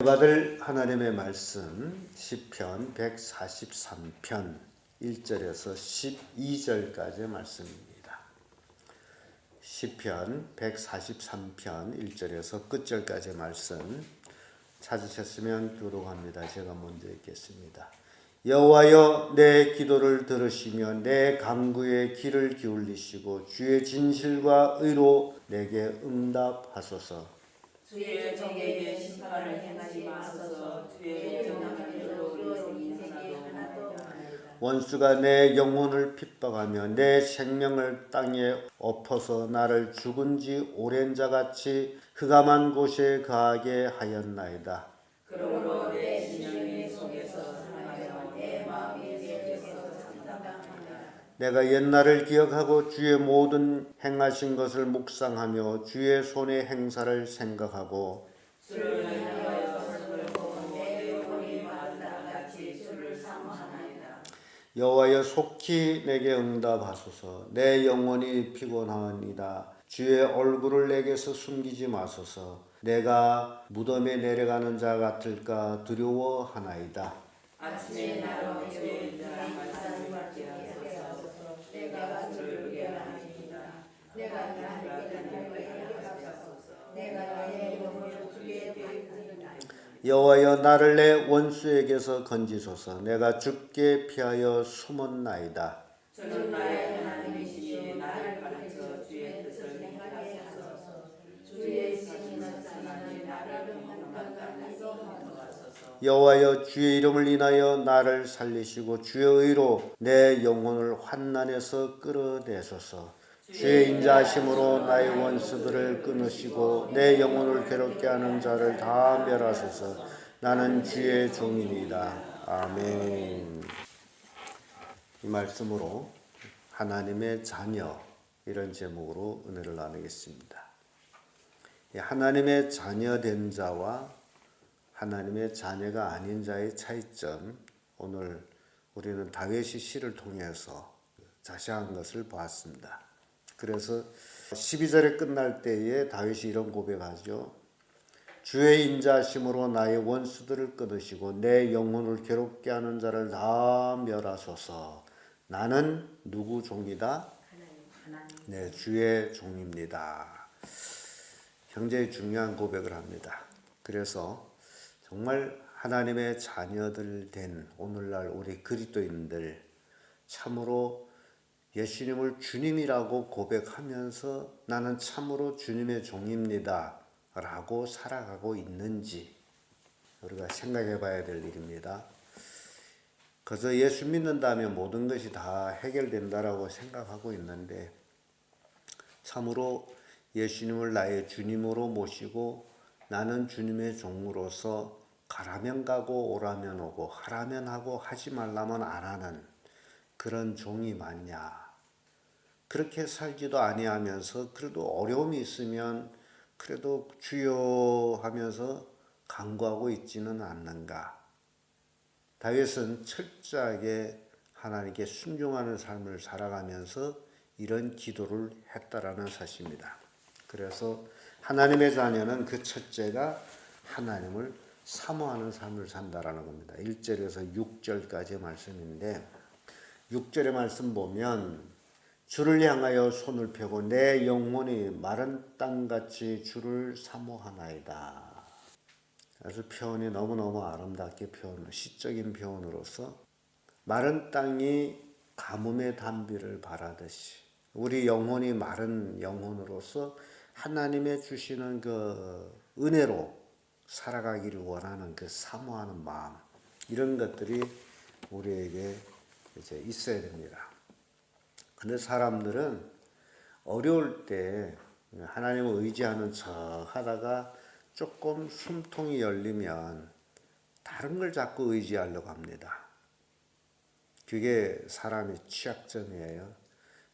받을 하나님의 말씀 시편 143편 1절에서 12절까지의 말씀입니다. 시편 143편 1절에서 끝절까지의 말씀 찾으셨으면 교독합니다. 제가 먼저 읽겠습니다. 여호와여, 내 기도를 들으시며 내 간구에 귀를 기울이시고 주의 진실과 의로 내게 응답하소서. 주의 정의의 심판을 행하지 마소서. 주의 정의로 인생에 하나도 없나이다. 원수가 내 영혼을 핍박하며 내 생명을 땅에 엎어서 나를 죽은 지 오랜 자같이 흑암한 곳에 거하게 하였나이다. 그러므로 내 심령이 속에서 상하여 내 마음이 속에서 잠잠하나이다. 내가 옛날을 기억하고 주의 모든 행하신 것을 묵상하며 주의 손의 행사를 생각하고 주를 향하여 손을 보고 내 영혼이 마른다 같이 주를 사모하나이다. 여호와여, 속히 내게 응답하소서. 내 영혼이 피곤하니이다. 주의 얼굴을 내게서 숨기지 마소서. 내가 무덤에 내려가는 자 같을까 두려워하나이다. 아침에 나로 주의 인자를 받게 하소서. 내가 주를 위하나이다. 내가 나에게 하소서. 내가 나의 영혼을 주의 드리나이다. 여호와여, 나를 내 원수에게서 건지소서. 내가 죽게 피하여 숨었나이다. 주는 나의 하나님이시니 나를 가르쳐 주의 뜻을 행하게 하소서. 주의 신은 사나니 나를 평강하게 하소서. 여호와여, 주의 이름을 인하여 나를 살리시고 주의 의로 내 영혼을 환난에서 끌어내소서. 주의 인자하심으로 나의 원수들을 끊으시고 내 영혼을 괴롭게 하는 자를 다 멸하소서. 나는 주의 종이니이다. 아멘. 이 말씀으로 하나님의 자녀, 이런 제목으로 은혜를 나누겠습니다. 하나님의 자녀된 자와 하나님의 자녀가 아닌 자의 차이점, 오늘 우리는 다윗의 시를 통해서 자세한 것을 보았습니다. 그래서 12절에 끝날 때에 다윗이 이런 고백하죠. 주의 인자하심으로 나의 원수들을 끊으시고 내 영혼을 괴롭게 하는 자를 다 멸하소서. 나는 누구 종이다? 네, 주의 종입니다. 굉장히 중요한 고백을 합니다. 그래서 정말 하나님의 자녀들 된 오늘날 우리 그리스도인들, 참으로 예수님을 주님이라고 고백하면서 나는 참으로 주님의 종입니다 라고 살아가고 있는지 우리가 생각해 봐야 될 일입니다. 그저 예수 믿는다면 모든 것이 다 해결된다라고 생각하고 있는데, 참으로 예수님을 나의 주님으로 모시고 나는 주님의 종으로서 가라면 가고 오라면 오고 하라면 하고 하지 말라면 안 하는 그런 종이 맞냐? 그렇게 살지도 아니하면서 그래도 어려움이 있으면 그래도 주여 하면서 간구하고 있지는 않는가? 다윗은 철저하게 하나님께 순종하는 삶을 살아가면서 이런 기도를 했다라는 사실입니다. 그래서 하나님의 자녀는 그 첫째가 하나님을 사모하는 삶을 산다라는 겁니다. 1절에서 6절까지의 말씀인데, 6절의 말씀 보면 주를 향하여 손을 펴고 내 영혼이 마른 땅같이 주를 사모하나이다. 아주 표현이 너무너무 아름답게 시적인 표현으로서 마른 땅이 가뭄의 단비를 바라듯이 우리 영혼이 마른 영혼으로서 하나님의 주시는 그 은혜로 살아가기를 원하는 그 사모하는 마음, 이런 것들이 우리에게 이제 있어야 됩니다. 근데 사람들은 어려울 때 하나님을 의지하는 척 하다가 조금 숨통이 열리면 다른 걸 자꾸 의지하려고 합니다. 그게 사람의 취약점이에요.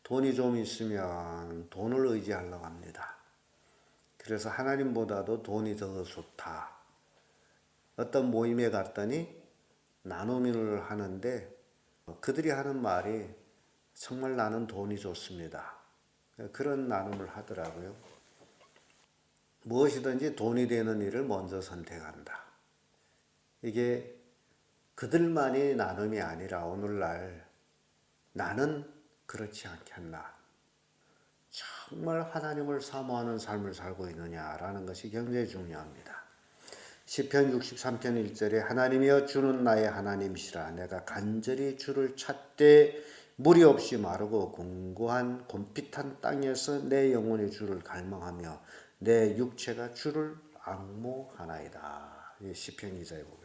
돈이 좀 있으면 돈을 의지하려고 합니다. 그래서 하나님보다도 돈이 더 좋다. 어떤 모임에 갔더니 나눔을 하는데 그들이 하는 말이 정말 나는 돈이 좋습니다. 그런 나눔을 하더라고요. 무엇이든지 돈이 되는 일을 먼저 선택한다. 이게 그들만이 나눔이 아니라 오늘날 나는 그렇지 않겠나. 정말 하나님을 사모하는 삶을 살고 있느냐라는 것이 굉장히 중요합니다. 시편 63편 1절에 하나님이여 주는 나의 하나님이시라. 내가 간절히 주를 찾되 물이 없이 마르고 궁고한 곰pit한 땅에서 내 영혼이 주를 갈망하며 내 육체가 주를 앙모하나이다. 시편 기자의 보고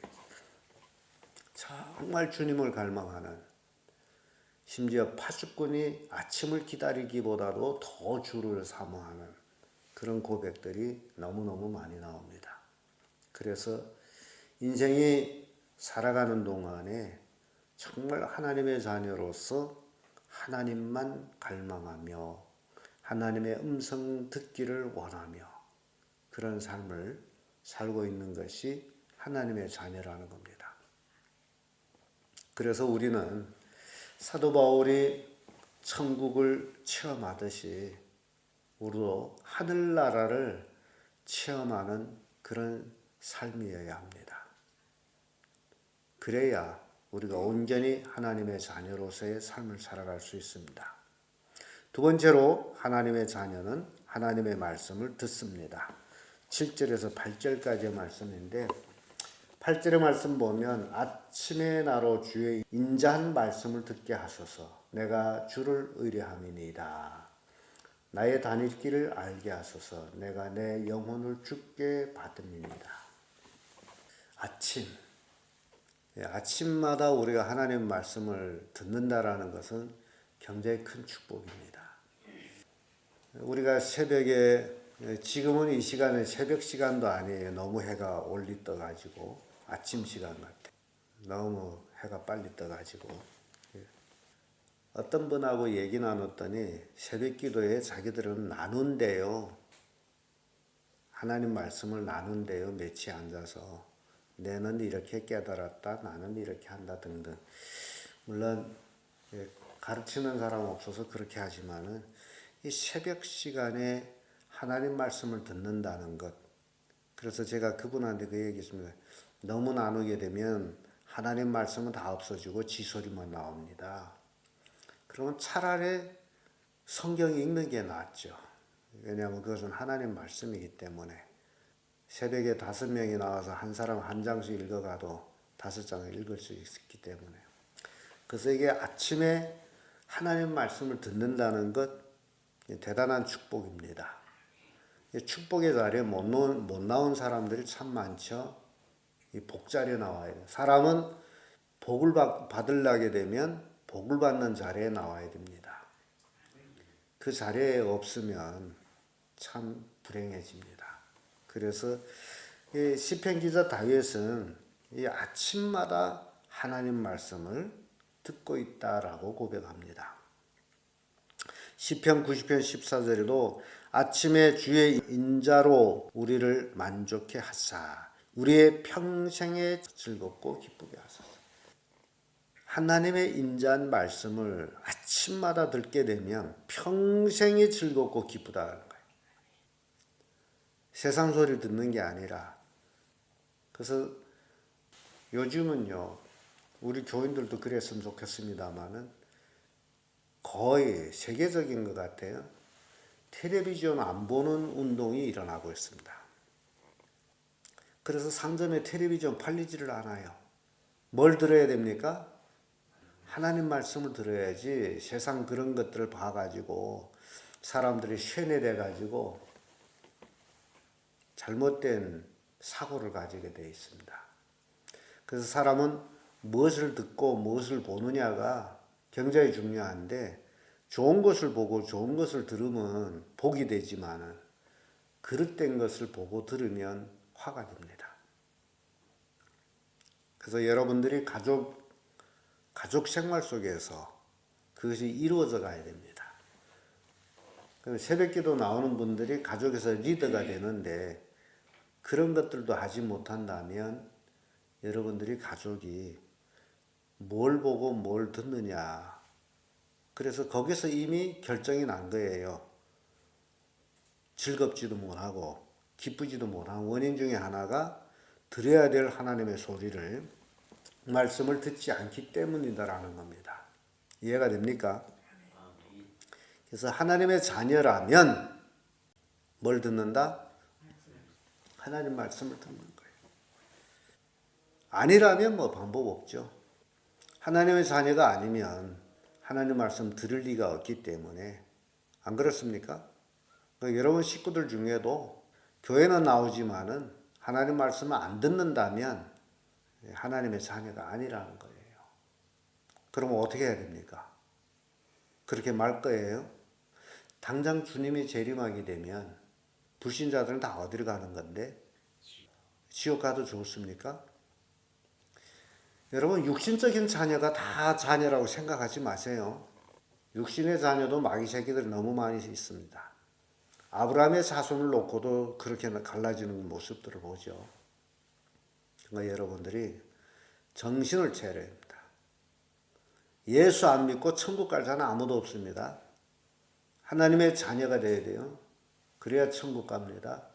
정말 주님을 갈망하는, 심지어 파수꾼이 아침을 기다리기보다도 더 주를 사모하는 그런 고백들이 너무너무 많이 나옵니다. 그래서 인생이 살아가는 동안에 정말 하나님의 자녀로서 하나님만 갈망하며 하나님의 음성 듣기를 원하며 그런 삶을 살고 있는 것이 하나님의 자녀라는 겁니다. 그래서 우리는 사도 바울이 천국을 체험하듯이 우리도 하늘나라를 체험하는 그런 삶이어야 합니다. 그래야 우리가 온전히 하나님의 자녀로서의 삶을 살아갈 수 있습니다. 두 번째로 하나님의 자녀는 하나님의 말씀을 듣습니다. 7절에서 8절까지의 말씀인데 8절의 말씀 보면 아침에 나로 주의 인자한 말씀을 듣게 하소서. 내가 주를 의뢰함이니이다. 나의 다닐 길을 알게 하소서. 내가 내 영혼을 주께 받음이니이다. 아침마다 우리가 하나님 말씀을 듣는다라는 것은 굉장히 큰 축복입니다. 우리가 새벽에, 지금은 이 시간은 새벽 시간도 아니에요. 너무 해가 올리 떠가지고 아침 시간 같아. 너무 해가 빨리 떠가지고. 어떤 분하고 얘기 나눴더니 새벽 기도에 자기들은 나눈대요. 하나님 말씀을 나눈대요. 며칠 앉아서. 내는 이렇게 깨달았다. 나는 이렇게 한다 등등. 물론 가르치는 사람 없어서 그렇게 하지만은 이 새벽 시간에 하나님 말씀을 듣는다는 것. 그래서 제가 그분한테 그 얘기했습니다. 너무 나누게 되면 하나님 말씀은 다 없어지고 지소리만 나옵니다. 그러면 차라리 성경 읽는 게 낫죠. 왜냐하면 그것은 하나님 말씀이기 때문에 새벽에 5명이 나와서 한 사람 한 장씩 읽어가도 5장을 읽을 수 있기 때문에. 그래서 이게 아침에 하나님 말씀을 듣는다는 것 대단한 축복입니다. 축복의 자리에 못 나온 사람들이 참 많죠. 이 복자리에 나와야 돼요. 사람은 복을 받으려게 되면 복을 받는 자리에 나와야 됩니다. 그 자리에 없으면 참 불행해집니다. 그래서 시편 기자 다윗은 이 아침마다 하나님 말씀을 듣고 있다라고 고백합니다. 시편 90편 14절에도 아침에 주의 인자로 우리를 만족해 하사 우리의 평생에 즐겁고 기쁘게 하소서. 하나님의 인자한 말씀을 아침마다 듣게 되면 평생이 즐겁고 기쁘다는 거예요. 세상 소리 듣는 게 아니라. 그래서 요즘은요, 우리 교인들도 그랬으면 좋겠습니다만은 거의 세계적인 것 같아요. 텔레비전 안 보는 운동이 일어나고 있습니다. 그래서 상점에 텔레비전 팔리지를 않아요. 뭘 들어야 됩니까? 하나님 말씀을 들어야지. 세상 그런 것들을 봐가지고 사람들이 쇠뇌돼가지고 잘못된 사고를 가지게 되어 있습니다. 그래서 사람은 무엇을 듣고 무엇을 보느냐가 굉장히 중요한데 좋은 것을 보고 좋은 것을 들으면 복이 되지만은 그릇된 것을 보고 들으면 화가 됩니다. 그래서 여러분들이 가족 생활 속에서 그것이 이루어져 가야 됩니다. 새벽기도 나오는 분들이 가족에서 리더가 되는데 그런 것들도 하지 못한다면 여러분들이 가족이 뭘 보고 뭘 듣느냐. 그래서 거기서 이미 결정이 난 거예요. 즐겁지도 못하고 기쁘지도 못한 원인 중에 하나가 들어야 될 하나님의 소리를, 말씀을 듣지 않기 때문이다라는 겁니다. 이해가 됩니까? 그래서 하나님의 자녀라면 뭘 듣는다? 하나님 말씀을 듣는 거예요. 아니라면 뭐 방법 없죠. 하나님의 자녀가 아니면 하나님 말씀 들을 리가 없기 때문에, 안 그렇습니까? 그러니까 여러분 식구들 중에도 교회는 나오지만은 하나님 말씀을 안 듣는다면 하나님의 자녀가 아니라는 거예요. 그러면 어떻게 해야 됩니까? 그렇게 말 거예요? 당장 주님이 재림하게 되면 불신자들은 다 어디로 가는 건데? 지옥 가도 좋습니까? 여러분, 육신적인 자녀가 다 자녀라고 생각하지 마세요. 육신의 자녀도 마귀 새끼들이 너무 많이 있습니다. 아브라함의 자손을 놓고도 그렇게 갈라지는 모습들을 보죠. 그러니까 여러분들이 정신을 차려야 합니다. 예수 안 믿고 천국 갈 자는 아무도 없습니다. 하나님의 자녀가 돼야 돼요. 그래야 천국 갑니다.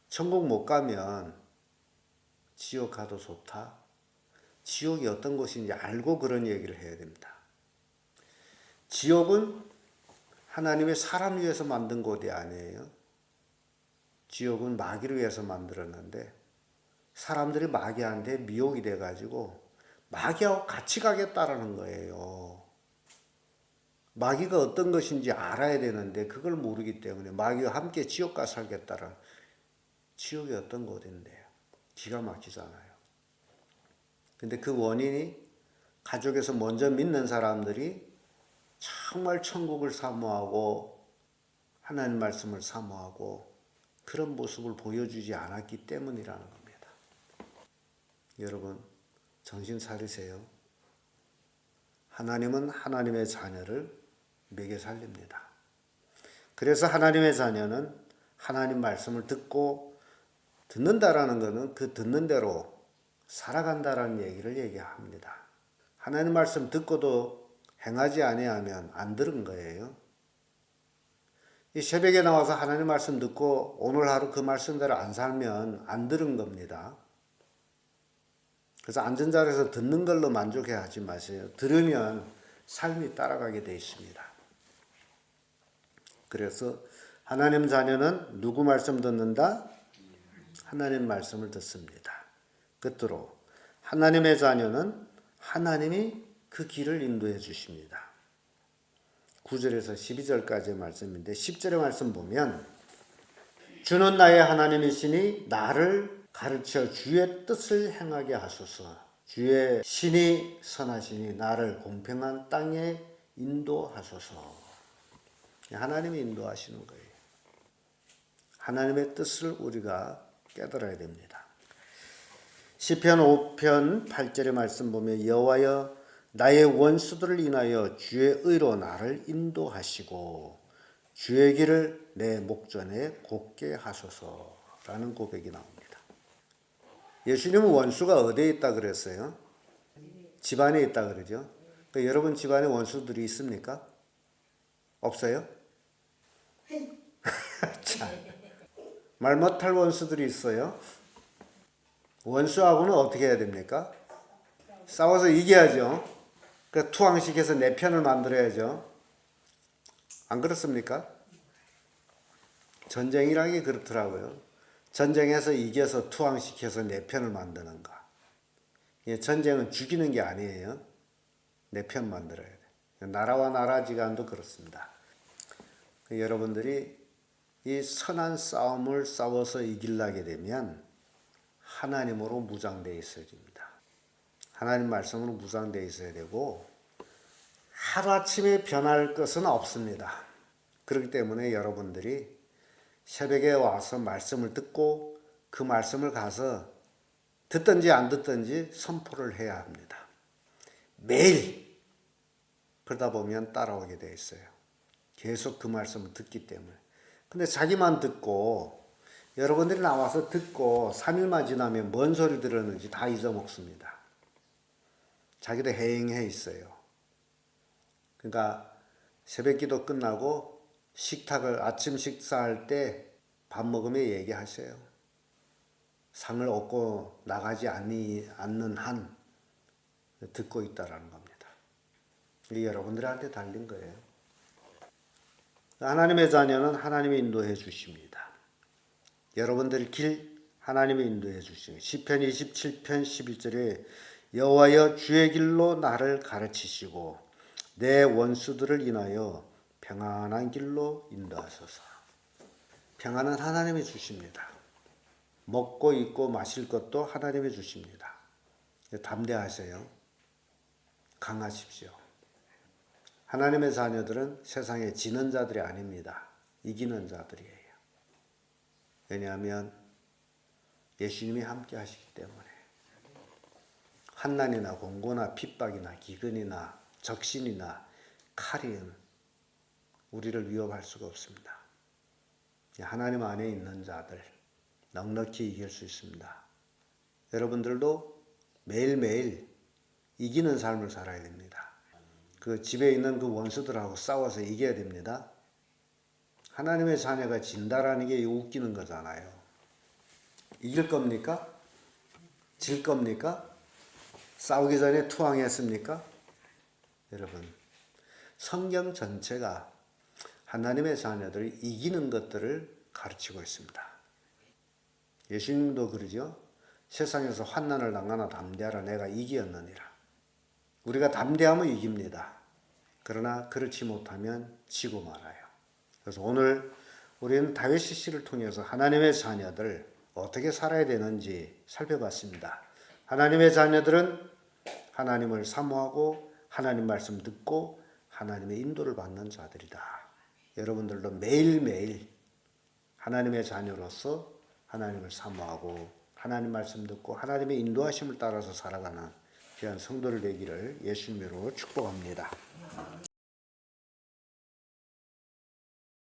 천국 못 가면 지옥 가도 좋다. 지옥이 어떤 곳인지 알고 그런 얘기를 해야 됩니다. 지옥은 하나님의 사람 위해서 만든 곳이 아니에요. 지옥은 마귀를 위해서 만들었는데 사람들이 마귀한테 미혹이 돼가지고 마귀하고 같이 가겠다라는 거예요. 마귀가 어떤 것인지 알아야 되는데 그걸 모르기 때문에 마귀와 함께 지옥 가 살겠다라. 지옥이 어떤 곳인데요. 기가 막히잖아요. 근데 그 원인이 가족에서 먼저 믿는 사람들이 정말 천국을 사모하고 하나님 말씀을 사모하고 그런 모습을 보여주지 않았기 때문이라는 겁니다. 여러분 정신 차리세요. 하나님은 하나님의 자녀를 먹여 살립니다. 그래서 하나님의 자녀는 하나님 말씀을 듣는다라는 것은 그 듣는 대로 살아간다라는 얘기를 얘기합니다. 하나님 말씀 듣고도 행하지 아니하면 안 들은 거예요. 이 새벽에 나와서 하나님 말씀 듣고 오늘 하루 그 말씀대로 안 살면 안 들은 겁니다. 그래서 앉은 자리에서 듣는 걸로 만족해 하지 마세요. 들으면 삶이 따라가게 되어 있습니다. 그래서 하나님 자녀는 누구 말씀 듣는다? 하나님 말씀을 듣습니다. 끝으로 하나님의 자녀는 하나님이 그 길을 인도해 주십니다. 9절에서 12절까지의 말씀인데 10절의 말씀 보면 주는 나의 하나님이시니 나를 가르쳐 주의 뜻을 행하게 하소서. 주의 신이 선하시니 나를 공평한 땅에 인도하소서. 하나님이 인도하시는 거예요. 하나님의 뜻을 우리가 깨달아야 됩니다. 시편 5편 8절의 말씀 보면 여호와여 나의 원수들을 인하여 주의 의로 나를 인도하시고 주의 길을 내 목전에 곧게 하소서라는 고백이 나옵니다. 예수님은 원수가 어디에 있다 그랬어요? 집안에 있다 그러죠. 그러니까 여러분 집안에 원수들이 있습니까? 없어요? 참. 말 못할 원수들이 있어요. 원수하고는 어떻게 해야 됩니까? 싸워서 이겨야죠. 그 투항시켜서 내 편을 만들어야죠. 안 그렇습니까? 전쟁이라는 게 그렇더라고요. 전쟁에서 이겨서 투항시켜서 내 편을 만드는 거. 전쟁은 죽이는 게 아니에요. 내 편 만들어야 돼. 나라와 나라 지간도 그렇습니다. 여러분들이 이 선한 싸움을 싸워서 이기려게 되면 하나님으로 무장되어 있어야 됩니다. 하나님 말씀으로 무장되어 있어야 되고 하루아침에 변할 것은 없습니다. 그렇기 때문에 여러분들이 새벽에 와서 말씀을 듣고 그 말씀을 가서 듣든지 안 듣든지 선포를 해야 합니다. 매일 그러다 보면 따라오게 되어 있어요. 계속 그 말씀을 듣기 때문에. 근데 자기만 듣고 여러분들이 나와서 듣고 3일만 지나면 뭔 소리 들었는지 다 잊어먹습니다. 자기도 해잉해 있어요. 그러니까 새벽기도 끝나고 식탁을 아침 식사할 때 밥 먹으며 얘기하세요. 상을 얻고 나가지 않는 한 듣고 있다라는 겁니다. 이게 여러분들한테 달린 거예요. 하나님의 자녀는 하나님이 인도해 주십니다. 여러분들 길 하나님이 인도해 주시는 시편 27편 11절에 여호와여 주의 길로 나를 가르치시고 내 원수들을 인하여 평안한 길로 인도하소서. 평안은 하나님이 주십니다. 먹고 입고 마실 것도 하나님이 주십니다. 담대하세요. 강하십시오. 하나님의 자녀들은 세상에 지는 자들이 아닙니다. 이기는 자들이에요. 왜냐하면 예수님이 함께 하시기 때문에 환난이나 공고나 핍박이나 기근이나 적신이나 칼이 우리를 위협할 수가 없습니다. 하나님 안에 있는 자들 넉넉히 이길 수 있습니다. 여러분들도 매일매일 이기는 삶을 살아야 됩니다. 그 집에 있는 그 원수들하고 싸워서 이겨야 됩니다. 하나님의 자녀가 진다라는 게 웃기는 거잖아요. 이길 겁니까? 질 겁니까? 싸우기 전에 투항했습니까? 여러분, 성경 전체가 하나님의 자녀들이 이기는 것들을 가르치고 있습니다. 예수님도 그러죠. 세상에서 환난을 당하나 담대하라 내가 이기었느니라. 우리가 담대하면 이깁니다. 그러나 그렇지 못하면 지고 말아요. 그래서 오늘 우리는 다윗 씨를 통해서 하나님의 자녀들 어떻게 살아야 되는지 살펴봤습니다. 하나님의 자녀들은 하나님을 사모하고 하나님 말씀 듣고 하나님의 인도를 받는 자들이다. 여러분들도 매일매일 하나님의 자녀로서 하나님을 사모하고 하나님 말씀 듣고 하나님의 인도하심을 따라서 살아가는 귀한 성도를 되기를 예수님으로 축복합니다.